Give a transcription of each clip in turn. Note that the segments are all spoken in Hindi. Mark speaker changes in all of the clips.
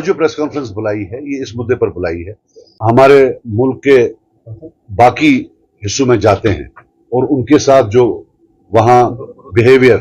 Speaker 1: जो प्रेस कॉन्फ्रेंस बुलाई है ये इस मुद्दे पर बुलाई है, हमारे मुल्क के बाकी हिस्सों में जाते हैं और उनके साथ जो वहां बिहेवियर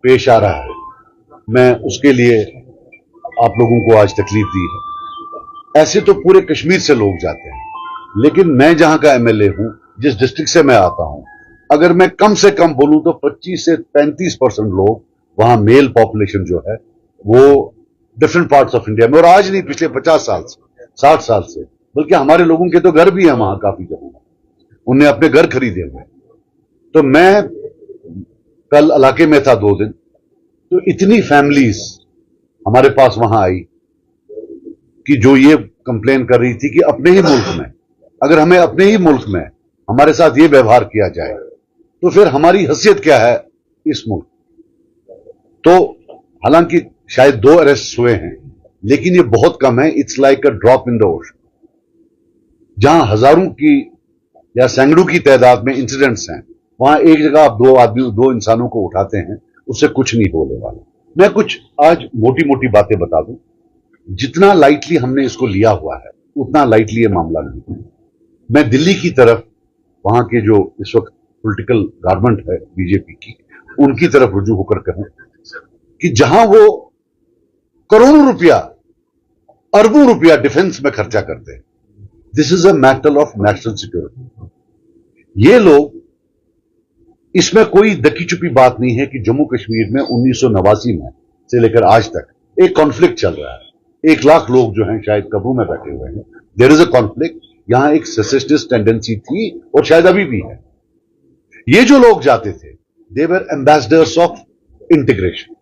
Speaker 1: पेश आ रहा है, मैं उसके लिए आप लोगों को आज तकलीफ दी है। ऐसे तो पूरे कश्मीर से लोग जाते हैं, लेकिन मैं जहां का एमएलए हूं, जिस डिस्ट्रिक्ट से मैं आता हूं, अगर मैं कम से कम बोलूं तो 25 से 35% लोग वहां मेल पॉपुलेशन जो है वो डिफरेंट पार्ट्स ऑफ इंडिया में, और आज नहीं पिछले 50 साल से 60 साल से, बल्कि हमारे लोगों के तो घर भी हैं वहां काफी जगहों, उन्हें अपने घर खरीदे हुए। तो मैं कल इलाके में था 2 दिन, तो इतनी फैमिलीज हमारे पास वहां आई कि जो ये कंप्लेन कर रही थी कि अपने ही मुल्क में, अगर हमें अपने ही मुल्क में हमारे साथ ये व्यवहार किया जाए तो फिर हमारी हैसियत क्या है इस मुल्क। तो हालांकि शायद 2 अरेस्ट हुए हैं, लेकिन ये बहुत कम है। It's like a drop in the ocean. जहां हजारों की या सैकड़ों की तादाद में इंसिडेंट्स हैं, वहां एक जगह आप 2 इंसानों को उठाते हैं, उससे कुछ नहीं होने वाला। मैं कुछ आज मोटी मोटी बातें बता दूं। जितना लाइटली हमने इसको लिया हुआ है, उतना लाइटली ये मामला नहीं है। मैं दिल्ली की तरफ, वहां के जो इस वक्त पॉलिटिकल गवर्नमेंट है बीजेपी की, उनकी तरफ रुजू होकर कहूं कि जहां वो करोड़ों रुपया, अरबों रुपया डिफेंस में खर्चा करते हैं, this is a matter of national security. ये लोग, इसमें कोई दकी छुपी बात नहीं है कि जम्मू कश्मीर में 1989 में से लेकर आज तक एक कॉन्फ्लिक्ट चल रहा है। 1 लाख लोग जो हैं शायद कब्रों में बैठे हुए हैं। There is a conflict. यहां एक सेसेशनिस्ट टेंडेंसी थी और शायद अभी भी है। ये जो लोग जाते थे, दे वर एम्बेसडर्स ऑफ इंटीग्रेशन।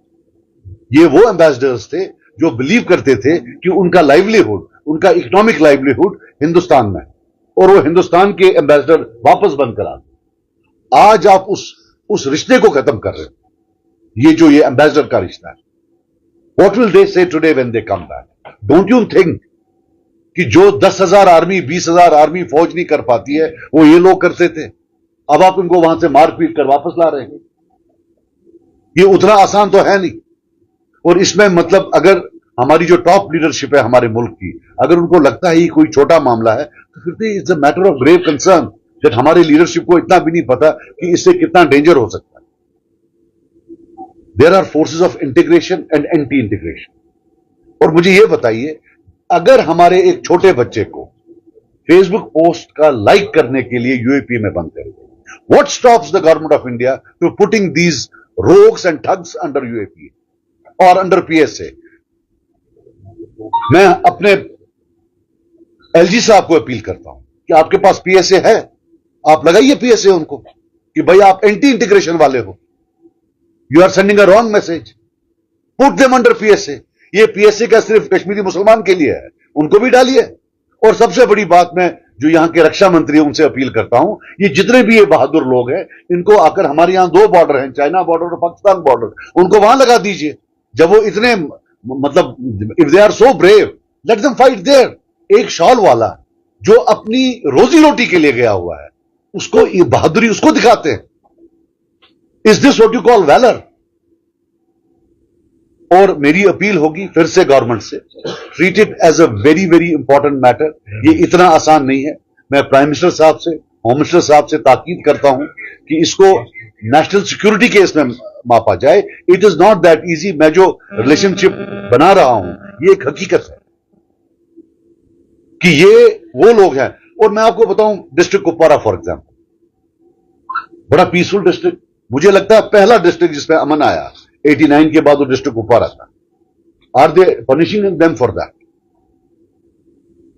Speaker 1: ये वो एम्बेसडर्स थे जो बिलीव करते थे कि उनका लाइवलीहुड, उनका इकोनॉमिक लाइवलीहुड हिंदुस्तान में है, और वो हिंदुस्तान के एम्बेसडर वापस बनकर आते। आज आप उस रिश्ते को खत्म कर रहे हो। ये जो ये एम्बेसडर का रिश्ता है, व्हाट विल दे से today when they come back? Don't you think कि जो 10,000 आर्मी, 20,000 आर्मी फौज नहीं कर पाती है, वो ये लोग करते थे। अब आप इनको वहां से मार पीट कर वापस ला रहे हैं। ये उतना आसान तो है नहीं। और इसमें मतलब अगर हमारी जो टॉप लीडरशिप है हमारे मुल्क की, अगर उनको लगता है ये कोई छोटा मामला है, तो फिर it's a matter of grave concern that हमारी लीडरशिप को इतना भी नहीं पता कि इससे कितना डेंजर हो सकता है। There are forces of integration and anti integration. और मुझे यह बताइए, अगर हमारे एक छोटे बच्चे को फेसबुक पोस्ट का लाइक करने के लिए यूएपी में बंद करें, what stops the government of India to putting these rogues and thugs under UAP और अंडर पीएसए? मैं अपने एलजी साहब को अपील करता हूं कि आपके पास पीएसए है, आप लगाइए पीएसए उनको कि भाई आप एंटी इंटीग्रेशन वाले हो, you are sending a wrong message, put them under PSA. ये पीएसए का सिर्फ कश्मीरी मुसलमान के लिए है, उनको भी डालिए। और सबसे बड़ी बात, मैं जो यहां के रक्षा मंत्री हैं उनसे अपील करता हूं, ये जितने भी ये बहादुर लोग हैं, इनको आकर, हमारे यहां 2 बॉर्डर हैं, चाइना बॉर्डर और पाकिस्तान बॉर्डर, उनको वहां लगा दीजिए। जब वो इतने, मतलब if they are so brave, let them fight there. एक शॉल वाला जो अपनी रोजी रोटी के लिए गया हुआ है, उसको ये बहादुरी उसको दिखाते हैं। Is this what you call valour? और मेरी अपील होगी फिर से गवर्नमेंट से, treat it as a very very important matter. ये इतना आसान नहीं है। मैं प्राइम मिनिस्टर साहब से, होम मिनिस्टर साहब से ताकीद करता हूं कि इसको नेशनल सिक्योरिटी केस में मापा जाए। It is not that easy. मैं जो रिलेशनशिप बना रहा हूं, ये एक हकीकत है कि ये वो लोग हैं। और मैं आपको बताऊं, डिस्ट्रिक्ट कुपवारा फॉर एग्जाम्पल, बड़ा पीसफुल डिस्ट्रिक्ट, मुझे लगता है पहला डिस्ट्रिक्ट जिसमें अमन आया 89 के बाद, वो डिस्ट्रिक्ट कुपवारा था। Are they punishing them for that?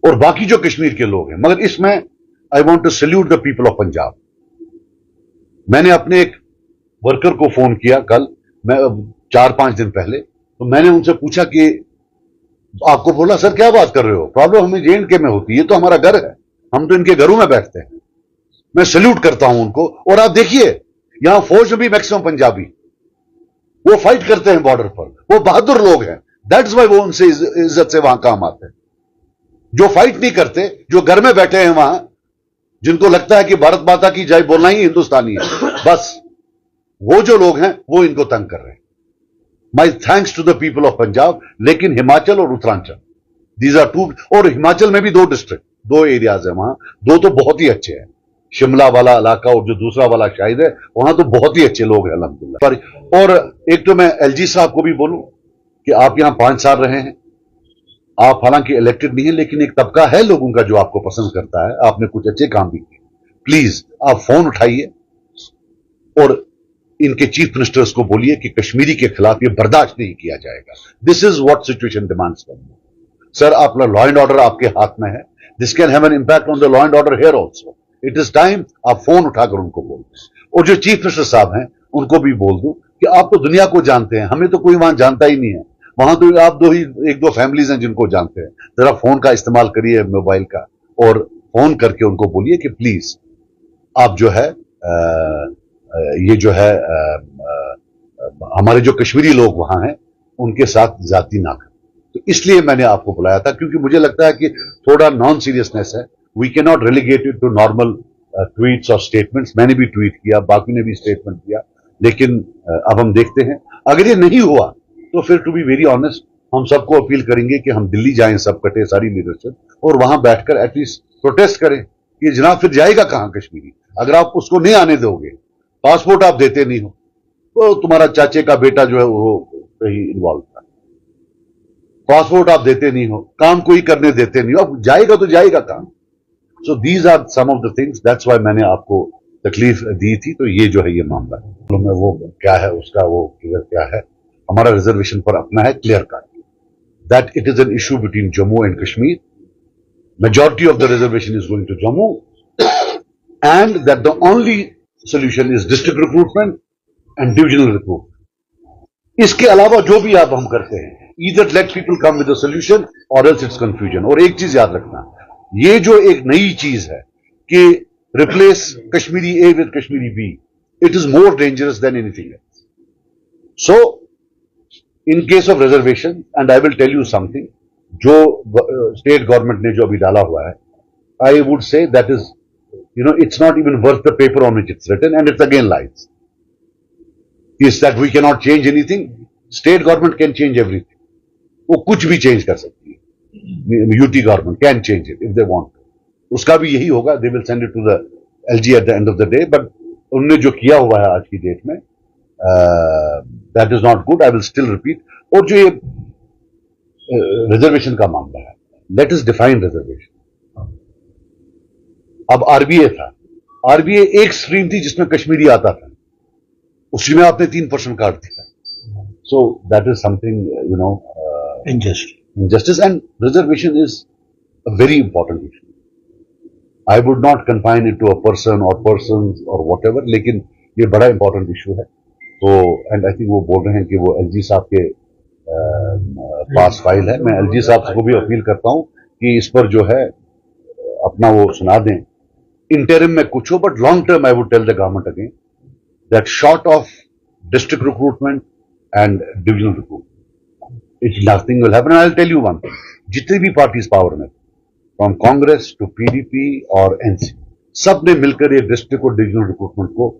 Speaker 1: और बाकी जो कश्मीर के लोग हैं, मगर इसमें I want to salute the people of Punjab. मैंने अपने एक वर्कर को फोन किया कल, मैं 4-5 दिन पहले, तो मैंने उनसे पूछा कि आपको, बोला सर क्या बात कर रहे हो, प्रॉब्लम हमें JNK में होती है, ये तो हमारा घर है, हम तो इनके घरों में बैठते हैं। मैं सैल्यूट करता हूं उनको। और आप देखिए, यहां फौज में भी मैक्सिमम पंजाबी, वो फाइट करते हैं बॉर्डर पर, वो बहादुर लोग हैं। दैट्स वाई वो उनसे इज्जत से वहां काम आते हैं। जो फाइट नहीं करते, जो घर में बैठे हैं वहां, जिनको लगता है कि भारत माता की जय बोलना ही हिंदुस्तानी है, बस वो जो लोग हैं वो इनको तंग कर रहे हैं। My thanks to the people of Punjab. लेकिन हिमाचल और उत्तरांचल, दीज आर टू। और हिमाचल में भी 2 डिस्ट्रिक्ट, 2 एरियाज है वहां, 2 तो बहुत ही अच्छे हैं, शिमला वाला इलाका और जो दूसरा वाला शायद है, वहां तो बहुत ही अच्छे लोग हैं अल्हम्दुलिल्लाह। और एक तो मैं एलजी साहब को भी बोलूं कि आप यहां 5 साल रहे हैं, आप हालांकि इलेक्टेड नहीं है, लेकिन एक तबका है लोगों का जो आपको पसंद करता है, आपने कुछ अच्छे काम भी किए। प्लीज आप फोन उठाइए और इनके चीफ मिनिस्टर्स को बोलिए कि कश्मीरी के खिलाफ ये बर्दाश्त नहीं किया जाएगा। This is what situation demands from you sir. अपना लॉ एंड ऑर्डर आपके हाथ में है, this can have an impact on the law and order here also. It is time आप फोन उठाकर उनको बोल दें। और जो चीफ मिनिस्टर साहब हैं उनको भी बोल दूं कि आप तो दुनिया को जानते हैं, हमें तो कोई वहां जानता ही नहीं है, वहां तो आप एक दो फैमिलीज हैं जिनको जानते हैं। जरा फोन का इस्तेमाल करिए, मोबाइल का, और फोन करके उनको बोलिए कि प्लीज आप जो है ये जो है हमारे जो कश्मीरी लोग वहां हैं उनके साथ ज्यादती ना करें। तो इसलिए मैंने आपको बुलाया था, क्योंकि मुझे लगता है कि थोड़ा नॉन सीरियसनेस है। We can not relegate it to normal tweets और स्टेटमेंट्स। मैंने भी ट्वीट किया, बाकी ने भी स्टेटमेंट किया, लेकिन अब हम देखते हैं अगर ये नहीं हुआ तो फिर टू बी वेरी ऑनेस्ट हम सबको अपील करेंगे कि हम दिल्ली जाएं, सब कटे सारी लीडरशिप, और वहां बैठकर एटलीस्ट प्रोटेस्ट करें कि जनाब फिर जाएगा कहां कश्मीरी अगर आप उसको नहीं आने दोगे। पासपोर्ट आप देते नहीं हो, तो तुम्हारा चाचे का बेटा जो है वो कहीं इन्वॉल्व था, पासपोर्ट आप देते नहीं हो, काम कोई करने देते नहीं हो, अब जाएगा तो जाएगा काम। So these are some of the things, that's why मैंने आपको तकलीफ दी थी। तो ये जो है ये मामला है, तो वो क्या है उसका वो क्लियर क्या है, हमारा रिजर्वेशन पर अपना है clear cut that it is an issue between Jammu and Kashmir. Majority of the reservation is going to Jammu, and that the only solution is district recruitment and divisional recruitment. इसके अलावा जो भी आप हम करते हैं, either let people come with a solution or else it's confusion. और एक चीज याद रखना, ये जो एक नई चीज है कि replace Kashmiri A with Kashmiri B, it is more dangerous than anything else. So, in case of reservation, and I will tell you something, जो स्टेट गवर्नमेंट ने जो अभी डाला हुआ है, I would say that is it's not even worth the paper on which it's written, and it's again lies. Is that we can not change anything? State government can change everything, वो कुछ भी चेंज कर सकती है। UT government can change it if they want. उसका भी यही होगा, they will send it to the LG at the end of the day. But उन्होंने जो किया हुआ है आज की डेट में, that is not good. I will still repeat. और जो ये रिजर्वेशन का मामला है, लेट इज डिफाइन रिजर्वेशन। अब आरबीए था, आरबीए एक स्ट्रीम थी जिसमें कश्मीरी आता था, उसी में आपने 3% काट दिया। So that is something injustice, and reservation is a very important issue. I would not confine it to a person or persons or whatever, लेकिन ये बड़ा इंपॉर्टेंट इशू है। तो एंड आई थिंक वो बोल रहे हैं कि वो एलजी साहब के पास फाइल है। मैं एलजी साहब को भी अपील करता हूं कि इस पर जो है अपना वो सुना दें। इंटरिम में कुछ हो, but long term I would tell the government again that short of district recruitment and divisional recruitment it nothing will happen. I will tell you one thing, जितनी भी पार्टीज पावर में, फ्रॉम कांग्रेस टू पीडीपी और एनसी, सब ने मिलकर ये डिस्ट्रिक्ट और डिविजनल रिक्रूटमेंट को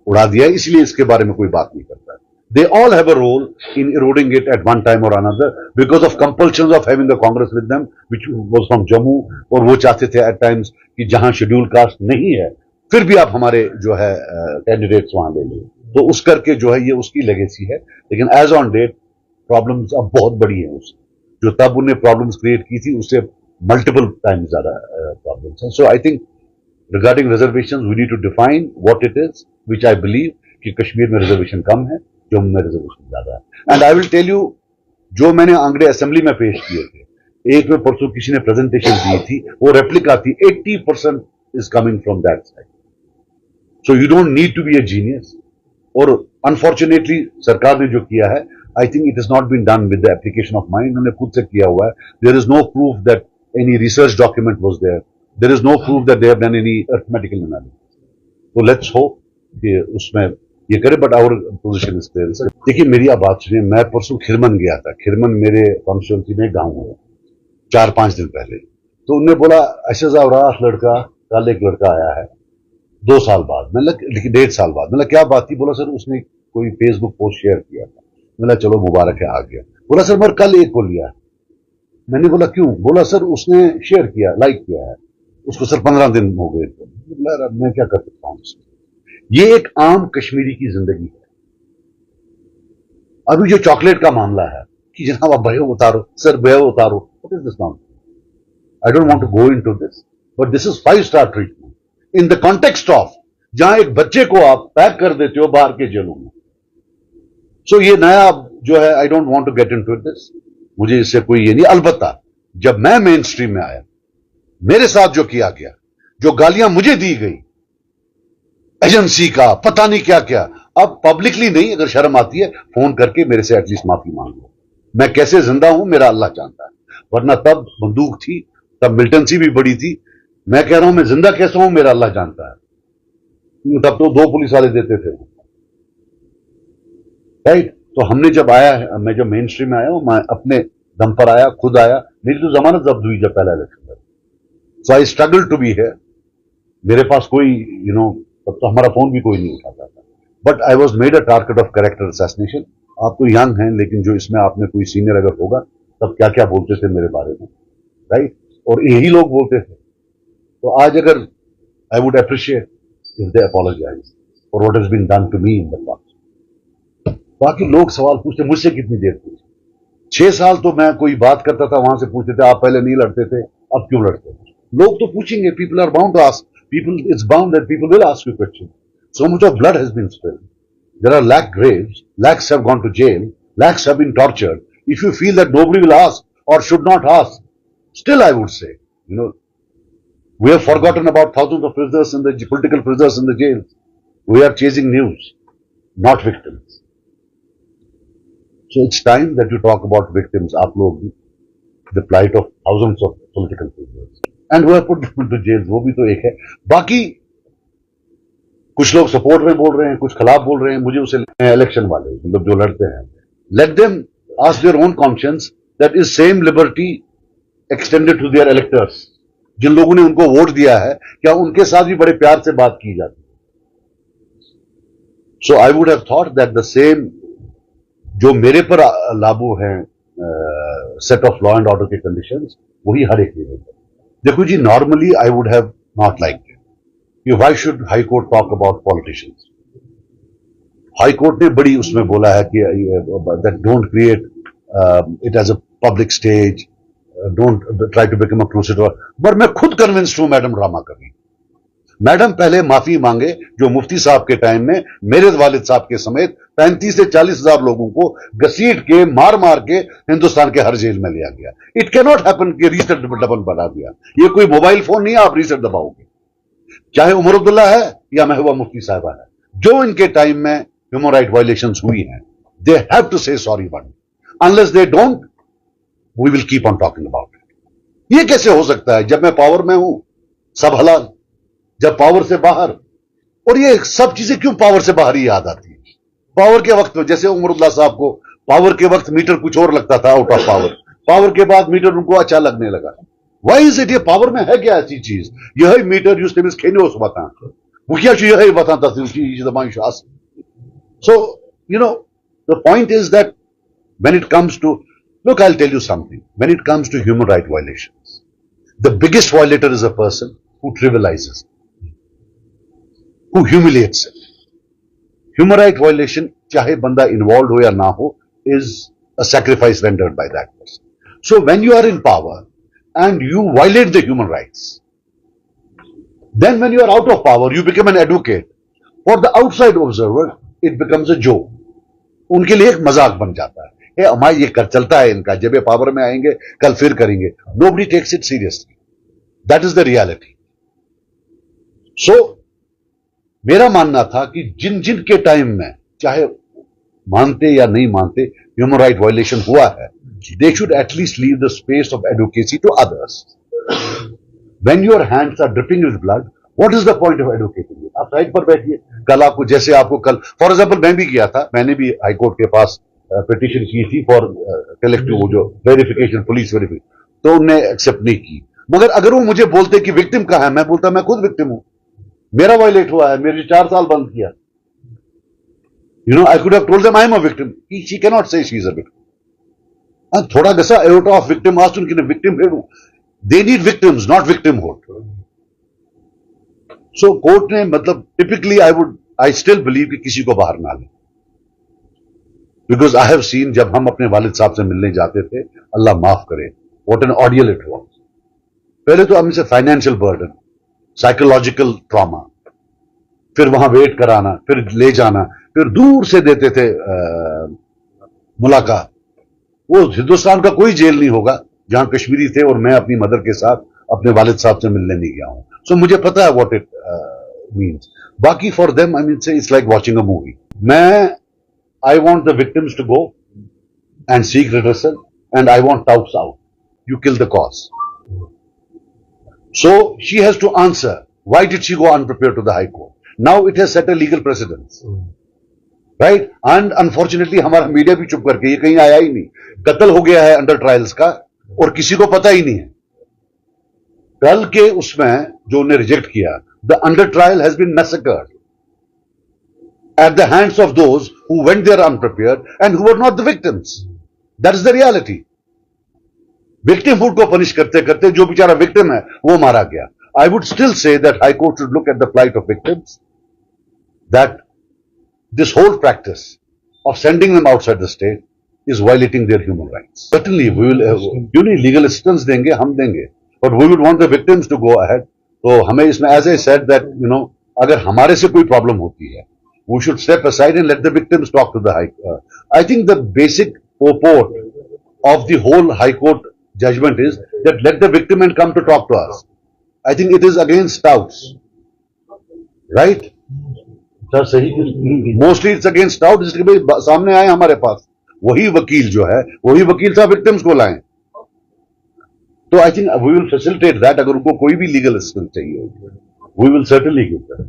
Speaker 1: उड़ा दिया है, इसलिए इसके बारे में कोई बात नहीं करता है। They all have a role in eroding it at one time or another because of compulsions of having the Congress with them, which was from Jammu, और वो चाहते थे at times कि जहां शेड्यूल कास्ट नहीं है फिर भी आप हमारे जो है कैंडिडेट्स वहां ले लो, तो उस करके जो है ये उसकी लेगेसी है। लेकिन एज ऑन डेट प्रॉब्लम्स अब बहुत बड़ी है उसकी, जो तब उन्हें प्रॉब्लम्स क्रिएट की थी उससे मल्टीपल टाइम ज्यादा प्रॉब्लम्स हैं। So I think regarding reservation we need to define what it is, which I believe कि कश्मीर में रिजर्वेशन कम है, जम्मू में रिजर्वेशन ज्यादा है। And I will tell you, जो मैंने आंकड़े असेंबली में पेश किए थे, एक में परसों किसी ने प्रेजेंटेशन दी थी, वो रेप्लिका थी, 80% is coming from that side. So you don't need to be a genius. और अनफॉर्चुनेटली सरकार ने जो किया है, I think it is not been done with the application of mind. उन्होंने खुद से किया हुआ है। There is no proof that any research document was there, there is no proof that they have done any arithmetical analysis. तो लेट्स होप कि उसमें ये करे, but our position is clear. देखिए मेरी आप बात सुनिए, मैं परसों खिरमन गया था। खिरमन मेरे कॉन्स्टिट्यूंसी में गांव है, 4-5 दिन पहले। तो उन्होंने बोला अशजा रात लड़का, कल एक लड़का आया है 2 साल बाद, मतलब 1.5 साल बाद। मतलब क्या बात थी? बोला सर उसने कोई फेसबुक पोस्ट शेयर किया था। मतलब चलो मुबारक है, आ गया। बोला सर मैं कल एक को लिया। मैंने बोला क्यों? बोला सर उसने शेयर किया, लाइक किया है, उसको सर 15 दिन हो गए थे। मैं क्या कर सकता हूं इसमें? ये एक आम कश्मीरी की जिंदगी है। अभी जो चॉकलेट का मामला है कि जनाब आप भयो उतारो, सर भयो उतारो, what is this nonsense? I don't want to go into this, but this is 5 star treatment in the context of जहां एक बच्चे को आप पैक कर देते हो बाहर के जेलों में। सो ये नया जो है, I don't want to get into this, मुझे इससे कोई ये नहीं। अलबत्ता जब मैं मेन स्ट्रीम में आया, मेरे साथ जो किया गया, जो गालियां मुझे दी गई एजेंसी का, पता नहीं क्या क्या, अब पब्लिकली नहीं, अगर शर्म आती है फोन करके मेरे से एटलीस्ट माफी मांग लो। मैं कैसे जिंदा हूं मेरा अल्लाह जानता है, वरना तब बंदूक थी, तब मिलिटेंसी भी बड़ी थी। मैं कह रहा हूं मैं जिंदा कैसा हूं मेरा अल्लाह जानता है। तब तो 2 पुलिस वाले देते थे, राइट? तो हमने जब आया है, मैं जब मेन स्ट्रीम में आया हूं, मैं अपने दम पर आया, खुद आया। मेरी तो जमानत जब्त हुई जब पहला इलेक्शन था। सो आई स्ट्रगल टू बी है। मेरे पास कोई तब तो हमारा फोन भी कोई नहीं उठाता था, but I was made a target of character assassination. आप तो यंग हैं, लेकिन जो इसमें आपने कोई सीनियर अगर होगा, तब क्या क्या बोलते थे मेरे बारे में, राइट? और यही लोग बोलते थे। तो आज अगर I would appreciate if they apologise for what has been done to me in the past. बाकी लोग सवाल पूछते, मुझसे कितनी देर पूछे? 6 साल तो मैं कोई बात करता था, वहां से पूछते थे आप पहले नहीं लड़ते थे, अब क्यों लड़ते थे? लोग तो पूछेंगे, people are bound to ask, people, it's bound that people will ask you questions. So much of blood has been spilled. There are lakh graves, lakhs have gone to jail, lakhs have been tortured. If you feel that nobody will ask or should not ask, still I would say, we have forgotten about thousands of prisoners in the political prisoners in the jails. We are chasing news, not victims. So it's time that you talk about victims, aap log, the plight of thousands of political prisoners. And वो पुट टू जेल, वो भी तो एक है। बाकी कुछ लोग सपोर्ट में बोल रहे हैं, कुछ खिलाफ बोल रहे हैं, मुझे उसे इलेक्शन वाले मतलब जो लड़ते हैं, let them ask their own conscience that is same liberty extended to their electors. जिन लोगों ने उनको वोट दिया है, क्या उनके साथ भी बड़े प्यार से बात की जाती है? So I would have thought that the same जो मेरे पर लागू हैं set of law and order के कंडीशंस, वही हर एक के। देखो जी, normally I would have not liked it. Why should high court talk about politicians? High court ने बड़ी उसमें बोला है कि that don't create it as a public stage, don't try to become a crusader. पर मैं खुद कन्विंस्ड हूं मैडम ड्रामा कर रही। मैडम पहले माफी मांगे, जो मुफ्ती साहब के टाइम में मेरे वालिद साहब के समेत 35 से 40 हजार लोगों को घसीट के मार मार के हिंदुस्तान के हर जेल में लिया गया। इट कैन नॉट हैपन कि रीसेट बटन बना दिया। ये कोई मोबाइल फोन नहीं है आप रीसेट दबाओगे। चाहे उमर अब्दुल्ला है या महबूबा मुफ्ती साहिबा है, जो इनके टाइम में ह्यूमन राइट वायलेशंस हुई हैं, they have to say sorry one. Unless they don't, we will keep on talking about it. ये कैसे हो सकता है? जब मैं पावर में हूं सब हलाल, जब पावर से बाहर। और ये सब चीजें क्यों पावर से बाहर ही याद आती है? पावर के वक्त में जैसे उमरुल्लाह साहब को पावर के वक्त मीटर कुछ और लगता था, आउट ऑफ पावर, पावर के बाद मीटर उनको अच्छा लगने लगा। Why is it? ये पावर में है क्या ऐसी चीज? यही मीटर यूज टेमिस खेने उस बता वो क्या चाहिए, यही बताता था। So the point is that when it comes to, look, I'll tell you something, when it comes to human right violations, the biggest violator is a person who trivializes, who humiliates it. Human right violation, chahe banda involved ho ya na ho, is a sacrifice rendered by that person. So when you are in power and you violate the human rights, then when you are out of power, you become an advocate. For the outside observer, it becomes a joke. उनके लिए एक मजाक बन जाता है, हमारे ये कर चलता है इनका, जब ये पावर में आएंगे कल फिर करेंगे। Nobody takes it seriously. That is the reality. So मेरा मानना था कि जिन जिन के टाइम में, चाहे मानते या नहीं मानते, ह्यूमन राइट वायलेशन हुआ है, they should at least leave the space of advocacy to others. When your hands are dripping with blood, what is the point of advocating? आप साइड पर बैठिए। कल आपको, जैसे आपको कल फॉर एग्जाम्पल मैं भी किया था, मैंने भी हाई कोर्ट के पास पिटीशन की थी फॉर कलेक्टिव वो जो वेरिफिकेशन, पुलिस वेरिफिकेशन, तो उन्होंने एक्सेप्ट नहीं की। मगर अगर वो मुझे बोलते कि विक्टिम कहां है, मैं बोलता मैं खुद विक्टिम हूं, मेरा वायलेट हुआ है, मेरे 4 साल बंद किया। I could have told them I am a victim. She can not से शी इज अ विक्टिम। थोड़ा गसा aorta of victim asked उनकी victim they need victims not victimhood. So court ने मतलब typically I still believe कि किसी को बाहर ना ले, because I have seen जब हम अपने वालिद साहब से मिलने जाते थे, अल्लाह माफ करे, what an ordeal it was. पहले तो हमसे फाइनेंशियल बर्डन, साइकोलॉजिकल ट्रॉमा, फिर वहां वेट कराना, फिर ले जाना, फिर दूर से देते थे मुलाकात. वो हिंदुस्तान का कोई जेल नहीं होगा जहां कश्मीरी थे और मैं अपनी मदर के साथ अपने वालिद साहब से मिलने नहीं गया हूं. सो मुझे पता है व्हाट इट मीन्स. बाकी for them I mean say it's like watching a movie. मैं I want the victims to go and seek redressal and I want touts out. You kill the cause. So she has to answer. Why did she go unprepared to the High Court? Now it has set a legal precedence, right? And unfortunately, हमारा मीडिया भी चुप करके, ये कहीं आया ही नहीं. कत्ल हो गया है अंडर ट्रायल्स का और किसी को पता ही नहीं है. कल के उसमें जो उन्हें रिजेक्ट किया, the under trial has been massacred at the hands of those who went there unprepared and who were not the victims. That is the reality. Victimhood को पनिश करते करते जो बेचारा विक्टिम है वो मारा गया. I would still say that high court should look at the plight of victims, that this whole practice of sending them outside the state is violating their human rights. Certainly we will क्यों नहीं legal assistance देंगे, हम देंगे, but we would want the victims to go ahead. तो हमें इसमें as I said that अगर हमारे से कोई प्रॉब्लम होती है, we should step aside and let the victims talk to the high court. I think the basic purport of the whole high court judgment is that let the victim and come to talk to us. I think it is against doubts, right? Mostly it's against doubts. इसलिए भाई सामने आए हमारे पास, वही वकील जो है, वही वकील साहब विक्टिम्स को लाएं. तो I think we will facilitate that. अगर उनको कोई भी legal assistance चाहिए, we will certainly give that.